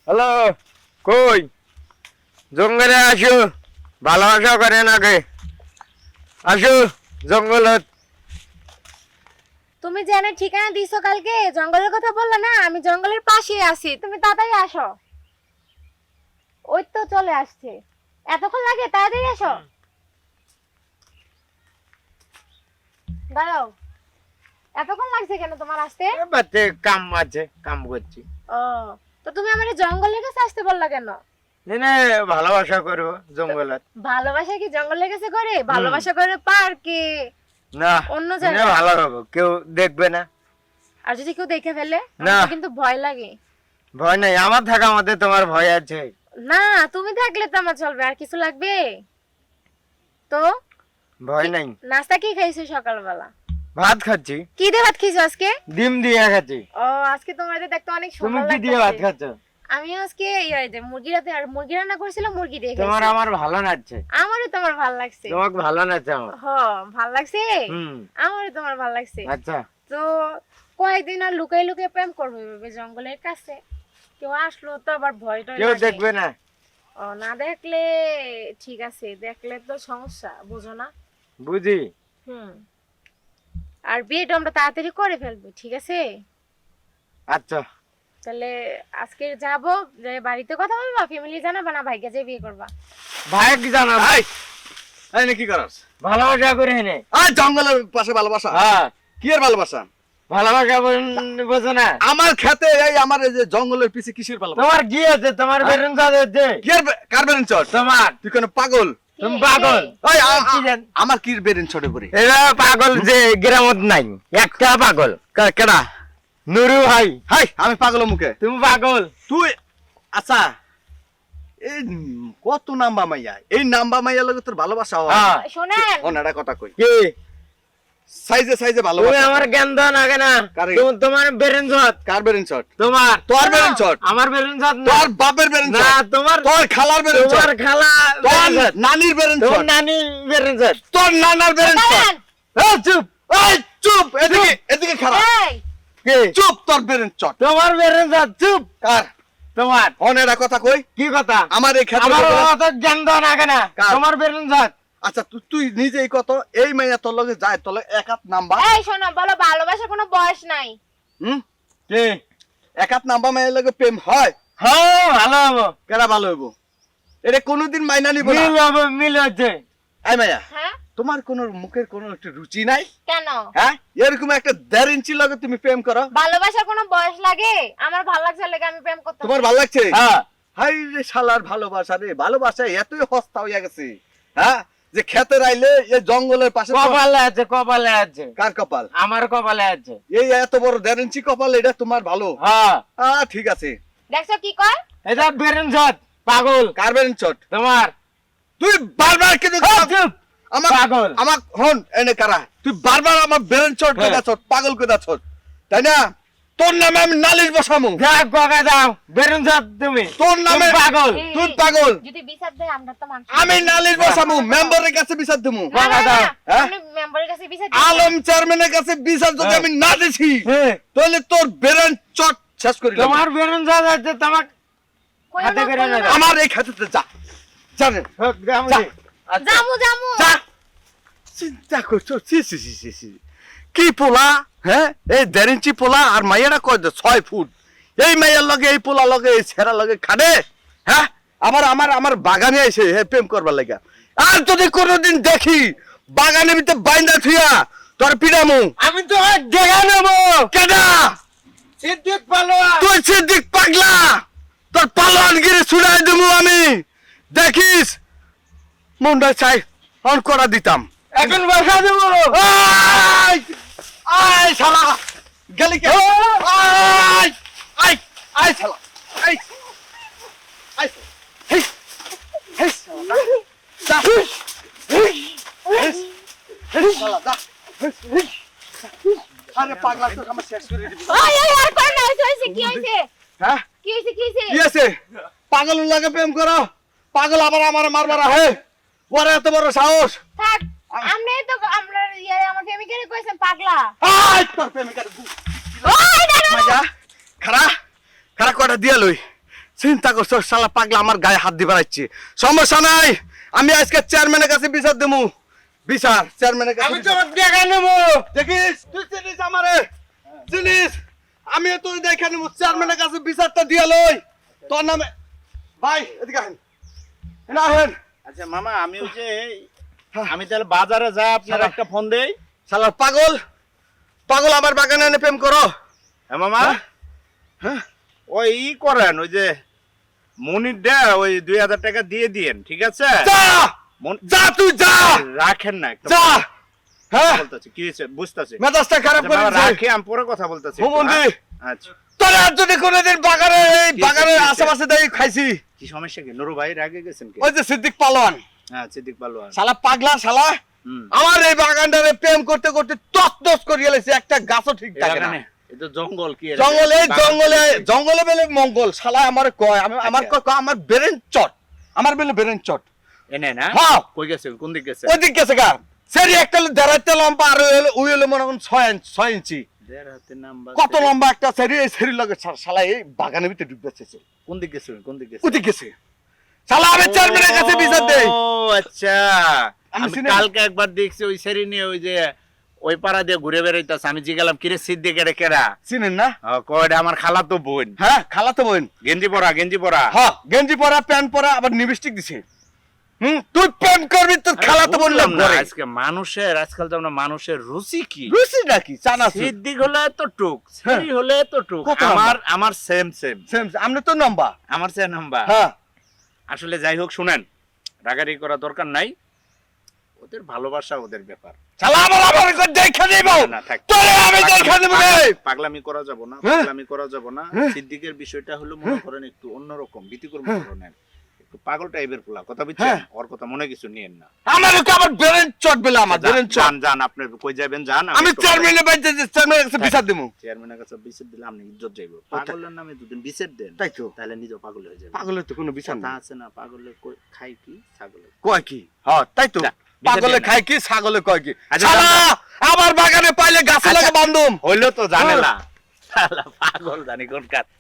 Hello, কই জঙ্গলে আসো, ভালোবাসা করেন আগে আসো জঙ্গলত। তুমি যে এনে ঠিকানা দিছো কালকে জঙ্গলের কথা বললা না, আমি জঙ্গলের পাশে আছি, তুমি তাড়াতাড়ি আসো। ওই তো চলে আসছে, এতক্ষণ লাগে? তাড়াতাড়ি আসো। দাঁড়াও, এতক্ষণ লাগছে কেন তোমার আসতে? বাচ্চা কাম আছে, কাম করছি। ও, তো তুমি আমার জঙ্গলের কাছে আসতে বললা কেন? না ভালোবাসা করবো জঙ্গলত। ভালোবাসা কি জঙ্গলের কাছে করে? ভালোবাসা করে পার্কে, না অন্য না, জায়গায়। ভালো হবে, কেউ দেখবে না। আর যদি কেউ দেখে ফেলে? না। আমার তো কিন্তু ভয় লাগে। ভয় নাই, আমার থাকা মধ্যে তোমার ভয় আছে? না, তুমি থাকলে তো আমার চলবে, আর কিছু লাগবে? তো ভয় নাই। নাস্তা কি খাইছো সকালবেলা? ভাত খাচ্ছি। কি দিয়ে ভাত খাইছো আজকে? ডিম দিয়ে খাচ্ছি। ও, আজকে তোমাদের দেখতে অনেক তুমি সুন্দর কি দিয়ে ভাত লাগছে। খাচ্ছ? আমি আজকে যে মুরগি রাতে আর মুরগি রান্না করেছিলাম, মুরগি দিয়ে তোমার খাইছি। আমার ভালো লাগছে। আমারও তোমার ভালো লাগছে। তোমাকে ভালো লাগছে আমার। ভালো লাগছে। হুম। আমারও তোমার ভালো লাগছে। আচ্ছা, তো কয়েকদিন আর লুকাই লুকাই প্রেম করবে ভেবে জঙ্গলের কাছে, কেউ আসলো তো আবার ভয় টয় কেউ লাগে। দেখবে না। ও, না দেখলে ঠিক আছে, দেখলে তো সমস্যা, বুঝো না? বুঝি। হুম। আর বিয়েটা আমরা তাড়াতাড়ি করে ফেলবো, ঠিক আছে? আচ্ছা, তাহলে আজকে যাবো, যে বাড়িতে কথা বলবা, ফ্যামিলি জানাবা না ভাইকে যে বিয়ে করবা? ভাই কি জানা ভাই? এই নে কি করস? ভালোবাসা করে নে। আয় জঙ্গলের পাশে ভালোবাসা? হ্যাঁ, কি এর ভালোবাসা? ভালোবাসা বোঝো না? আমার খেতে এই আমার এই যে জঙ্গলের পিছে কিসের ভালোবাসা? তোমার কি আছে? তোমার বেরুন আছে? কি এর কার বেরেন চট? তোমার। তুই কোন পাগল? তুমি পাগল। ওই কি জান? আমার কি বেরেন চটে পড়ে? এরা পাগল যে গ্রামত নাই, একটা পাগল। কেডা? নুরু ভাই। হাই আমি পাগল মুখে। তুমি পাগল। তুই আচ্ছা এই কত নাম্বা মাইয়া, এই নাম্বা মাইয়া লগে তোর ভালোবাসা হয়? হ্যাঁ। শোনেন, ওনারা কথা কই কি সাইজে সাইজে তুমি ভালোবাসা। আমার জ্ঞান দাও না কেন? কারে? তোমার বেরুন কার বেরেন চট? তোমার। তোর বেরেন চট? আমার বেরুন না। তোর বাপের বেরেন না, চট? তোমার। তোর খালার বেরেন চট? তোমার খালা তোর বেরেনজাত। নানির বেরেন তোমার চট? নানি বেরুন। তোর নানার বেরেন চট? দাঁড়ান। এই চুপ, এই চুপ, এদিকে এদিকে খারাপ। এই, কি চুপ, তোর বেরেন চট। তোমার বেরুন চুপ। কার? তোমার অনেরা কথা কই? কি কথা? আমার এই ক্ষেত্রে আমার বেরেন- অত জ্ঞান দাও না কেন? কার? তোমার বেরুন। আচ্ছা তুই নিজেই কত এই মাইয়া তোর লগে যায় তোর লগে এক হাত নাম্বা? এই শোনো, বলো ভালোবাসার কোনো বয়স নাই। হুম? কি? এক হাত নাম্বা মাইয়া লগে প্রেম হয়? হ্যাঁ, ভালো হবো। কেডা ভালো হইব? এটা কোনোদিন মাইনা নিব না। মিল হবে, মিল হচ্ছে। এই মাইয়া, হ্যাঁ, তোমার কোন মুখের কোন একটু রুচি নাই? কেন? হ্যাঁ, এরকম একটা 1.5 ইঞ্চি লগে তুমি প্রেম করো? ভালোবাসার কোনো বয়স লাগে? আমার ভালো লাগছে লাগে আমি প্রেম করতে। তোমার ভালো লাগছে? হ্যাঁ। হাই রে শালার ভালোবাসা রে, ভালোবাসা এতই হস্তা হইয়া গেছে। হ্যাঁ, যে খেতে রাইলে এই জঙ্গলের পাশে তো- কপালে আছে, কপালে আছে। কার কপাল? আমার কপালে আছে। এই এত বড় 1.5 ইঞ্চি কপাল, এটা তোমার ভালো? হ্যাঁ, ঠিক আছে। দেখছো কি কয়? এটা বেরুন পাগল। কার বেরেন চট? তোমার। তুই বারবার কিন্তু চুপ। আমার পাগল। আমার হন এনে কারা? তুই বারবার আমার বেরেন চট হ্যাঁ। কইতা চট, পাগল কইতা চট, তাই না? তোর নামে আমি নালিশ বসামু। যাও গগা যাও, বেরুন তুমি। তোর নামে তুমি পাগল। এই, তুই পাগল। যদি বিচার দেয় আমরা তো মানুষ। আমি নালিশ বসামু, মেম্বারের কাছে বিচার দেবো। না, না, না, হ্যাঁ? আপনি মেম্বারের কাছে বিচার দিন। আলম চেয়ারম্যানের কাছে বিচার যদি হ্যাঁ। আমি না দিছি, হ্যাঁ। তাহলে তোর বেরেন চট শেষ করি। তোমার বেরুন আছে, তোমার কইও হাতে না, করে কইও নেবে। না। আমার এই খাতে যা জানেন যা। জামু জামু। যা। চিন্তা করছো সি সি সি সি সি কি পোলা? হ্যাঁ, এই 1.5 ইঞ্চি পোলা আর মাইয়াটা কয় 6 ফুট। এই মাইয়ার লগে এই পোলা লগে এই ছেঁড়া লগে খাড়ে। হ্যাঁ, আবার আমার বাগানে আইছে হে প্রেম করবার লাগা। আর যদি কোনোদিন দেখি বাগানের ভিতরে বাইন্দা থুইয়া তোর পিডামু। আমি তো দেখা নেবো। কেডা? সিদ্দিক পালোয়া। তুই সিদ্দিক পাগলা, তোর পালোয়ান গিরে ছুড়াই দেবো আমি। দেখিস মুন্ডা চাই অন করা দিতাম। এখন বসা দেবো। আয় আয় শালা গেলি কে? আয় আয় আয় শালা আয় আয় হেই হেই শালা যা হেই হেই হেই শালা যা হেই আরে পাগলা তো আমার শেষ করে দিবি। ওই ওই আর কোন না হইছে, কি হইছে? হ্যাঁ, কি হইছে? কি হইছে? কি আছে? পাগল লাগে প্রেম করো, পাগল আবার আমার মারবার হে ওরে এত বড় সাহস। থাক, আমনে তো আমরা আমার প্রেমিকারে কইছেন পাগলা। আয় তোর প্রেমিকার ওই দাঁড়াও। মাজা খারা খারা কটা দিয়া লই চিন্তা করছো শালা পাগলা আমার গায়ে হাত দিয়ে বেড়াচ্ছে সমস্যা নাই আমি আজকে চেয়ারম্যানের কাছে বিচার দেবো বিচার চেয়ারম্যানের কাছে আমি তো দেখা নেবো। দেখিস তুই চিনিস আমারে চিনিস আমি তুই দেখে নেবো চেয়ারম্যানের কাছে বিচারটা দিয়ে লই তোর নামে ভাই এদিকে আসেন না হেন আচ্ছা মামা আমি ওই যে আমি তাহলে বাজারে যাই আপনার একটা ফোন দেই। শালা পাগল পাগল আমার বাগানে এনে প্রেম করো হ্যাঁ মামা হ্যাঁ ওই করেন ওই যে মনির দে ওই 2000 টাকা দিয়ে দিয়েন ঠিক আছে যা যা তুই যা রাখেন না একটু যা হ্যাঁ বলতেছি কি হয়েছে বুঝতেছি মেজাজটা খারাপ করে দিছে রাখি আমি পরে কথা বলতেছি হুমন্দি আচ্ছা তোর আর যদি কোনোদিন বাগানে এই কি বাগানের হয়েছে? আশেপাশে দেখি খাইছি কি সমস্যা কি নুরু ভাই রাগে গেছেন কি ওই যে সিদ্দিক পালোয়ান হ্যাঁ সিদ্দিক পালোয়ান শালা পাগলা শালা হুম আমার এই বাগানটারে প্রেম করতে করতে তস করিয়ে লেছে একটা গাছও ঠিক থাকে না এ তো জঙ্গল কি এর? জঙ্গলে বাগান জঙ্গলে করতে- জঙ্গলে বেলে মঙ্গল শালা আমার কয় আমি আমার আচ্ছা। কয় আমার বেরেন চট আমার বেলে বেরেন চট এনে না হ্যাঁ। কই গেছে কোন দিক গেছে ওই দিক গেছে গা সেরি একটা দেড়াইতে লম্বা আর ওই হলো মনে করেন 6 ইঞ্চি দেড় হাতে নাম্বার কত লম্বা একটা সেরি এই সেরি লাগে শালা এই বাগানের ভিতরে ঢুকতেছে কোন দিক গেছে কোন দিক গেছে ওই দিক গেছে শালা আমি চেয়ারম্যানের কাছে বিচার দেই ও আচ্ছা আমি আমি চিনি- কালকে একবার দেখছি ওই সেরি নিয়ে ওই যে ওই পাড়া দিয়ে ঘুরে বেড়াইতেছে আমি জিগালাম কিরে সিদ্দিক এর কেরা চিনেন না কয়টা আমার খালা তো বোন হ্যাঁ খালা তো বোন গেঞ্জি পরা হ্যাঁ গেঞ্জি পরা প্যান্ট পরা আবার লিপস্টিক দিছে তুই প্রেম করবি তোর খালা তো বোন বুঝলাম না, লাগবে আজকে মানুষের আজকাল তো আমরা মানুষের রুচি কি রুচি নাকি চানা সিদ্দিক হলে তো টুক সেরি হলে তো টুক কত আমার সেম সেম আমরা তো লম্বা আমার সে নাম্বার হ্যাঁ আসলে যাই হোক শুনেন রাগারি করা দরকার নাই ওদের ভালোবাসা ওদের ব্যাপার শালা আমার করে দেখা দেব না থাক তোরে আমি দেখা দেব রে পাগলামি করা যাব না হ্যাঁ? পাগলামি করা যাব না হ্যাঁ? সিদ্দিকের বিষয়টা হলো মনে করেন একটু অন্যরকম ব্যতিক্রম ধরনের একটু পাগল টাইপের পোলা কথা হ্যাঁ। বুঝছেন ওর কথা মনে কিছু নিয়েন না আমার তো আমার বেরেন চট বেলা আমার বেরেন চট যান যান আপনি কই যাবেন যান আমি চেয়ারম্যানের বাইতে চেয়ারম্যানের কাছে বিচার দেব চেয়ারম্যানের কাছে বিচার দিলে আপনি ইজ্জত যাইব পাগলের নামে দুদিন বিচার দেন তাই তো তাহলে নিজে পাগল হয়ে যাবে পাগলের তো কোনো বিচার কথা না আছে না পাগলে খাই কি ছাগলে কয় কি হ্যাঁ তাই তো যা, বিচার পাগলে দিয়ে না। খায় কি ছাগলে কয় কি আচ্ছা, শালা যান, আমার বাগানে পাইলে গাছে লাগে বান্ধুম হইলো তো জানেলা শালা পাগল জানি কোনকার